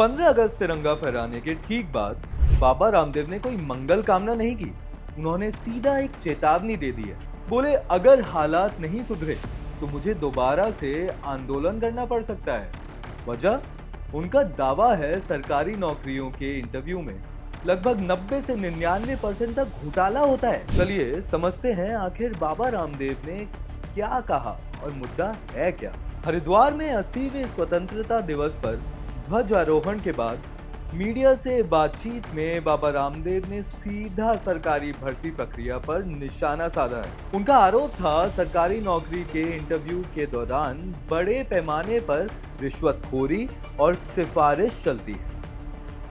15 अगस्त तिरंगा फहराने के ठीक बाद बाबा रामदेव ने कोई मंगल कामना नहीं की। उन्होंने सीधा एक चेतावनी दे दी है। बोले अगर हालात नहीं सुधरे तो मुझे दोबारा से आंदोलन करना पड़ सकता है। वजह, उनका दावा है सरकारी नौकरियों के इंटरव्यू में लगभग 90 से 99% तक घोटाला होता है। चलिए समझते हैं आखिर बाबा रामदेव ने क्या कहा और मुद्दा है क्या। हरिद्वार में 80वें स्वतंत्रता दिवस पर ध्वजारोहण के बाद मीडिया से बातचीत में बाबा रामदेव ने सीधा सरकारी भर्ती प्रक्रिया पर निशाना साधा है। उनका आरोप था सरकारी नौकरी के इंटरव्यू के दौरान बड़े पैमाने पर रिश्वतखोरी और सिफारिश चलती है।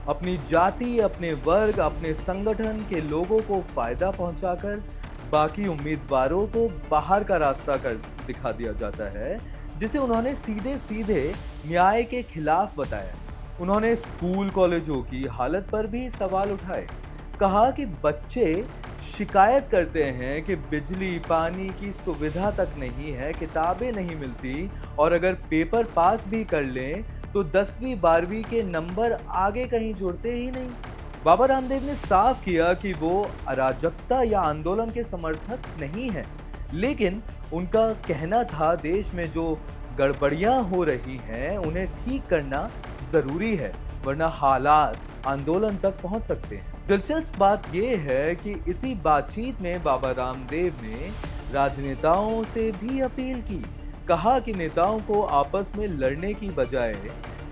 अपनी जाति, अपने वर्ग, अपने संगठन के लोगों को फायदा पहुंचाकर बाकी उम्मीदवारों को बाहर का रास्ता कर दिखा दिया जाता है, जिसे उन्होंने सीधे सीधे न्याय के खिलाफ बताया। उन्होंने स्कूल कॉलेजों की हालत पर भी सवाल उठाए। कहा कि बच्चे शिकायत करते हैं कि बिजली पानी की सुविधा तक नहीं है, किताबें नहीं मिलती और अगर पेपर पास भी कर लें तो 10वीं 12वीं के नंबर आगे कहीं जुड़ते ही नहीं। बाबा रामदेव ने साफ किया कि वो अराजकता या आंदोलन के समर्थक नहीं है, लेकिन उनका कहना था देश में जो गड़बड़ियां हो रही हैं उन्हें ठीक करना जरूरी है, वरना हालात आंदोलन तक पहुंच सकते हैं। दिलचस्प बात यह है कि इसी बातचीत में बाबा रामदेव ने राजनेताओं से भी अपील की। कहा कि नेताओं को आपस में लड़ने की बजाय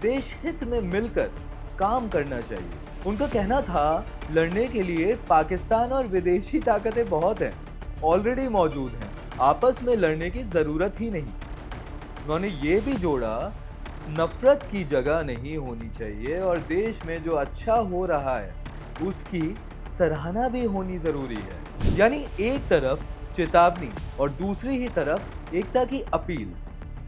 देश हित में मिलकर काम करना चाहिए। उनका कहना था लड़ने के लिए पाकिस्तान और विदेशी ताकतें बहुत हैं, ऑलरेडी मौजूद हैं, आपस में लड़ने की जरूरत ही नहीं। उन्होंने ये भी जोड़ा नफरत की जगह नहीं होनी चाहिए और देश में जो अच्छा हो रहा है उसकी सराहना भी होनी जरूरी है। यानी एक तरफ चेतावनी और दूसरी ही तरफ एकता की अपील,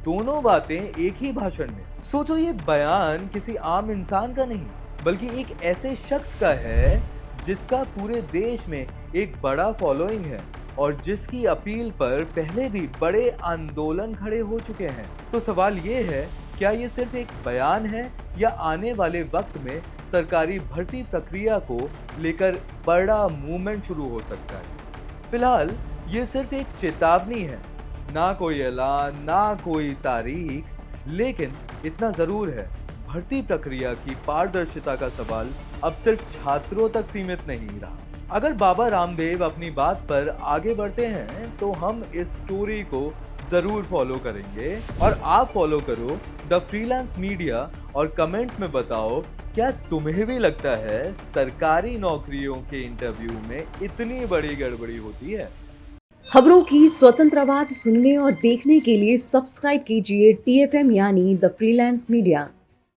दोनों बातें एक ही भाषण में। सोचो ये बयान किसी आम इंसान का नहीं बल्कि एक ऐसे शख्स का है जिसका पूरे देश में एक बड़ा फॉलोइंग है और जिसकी अपील पर पहले भी बड़े आंदोलन खड़े हो चुके हैं। तो सवाल ये है, क्या ये सिर्फ एक बयान है या आने वाले वक्त में सरकारी भर्ती प्रक्रिया को लेकर बड़ा मूवमेंट शुरू हो सकता है? फिलहाल ये सिर्फ एक चेतावनी है, ना कोई ऐलान, ना कोई तारीख, लेकिन इतना जरूर है, भर्ती प्रक्रिया की पारदर्शिता का सवाल अब सिर्फ छात्रों तक सीमित नहीं रहा। अगर बाबा रामदेव अपनी बात पर आगे बढ़ते हैं तो हम इस स्टोरी को जरूर फॉलो करेंगे और आप फॉलो करो द फ्रीलांस मीडिया और कमेंट में बताओ क्या तुम्हें भी लगता है सरकारी नौकरियों के इंटरव्यू में इतनी बड़ी गड़बड़ी होती है? खबरों की स्वतंत्र आवाज सुनने और देखने के लिए सब्सक्राइब कीजिए TFM यानी द फ्रीलांस मीडिया।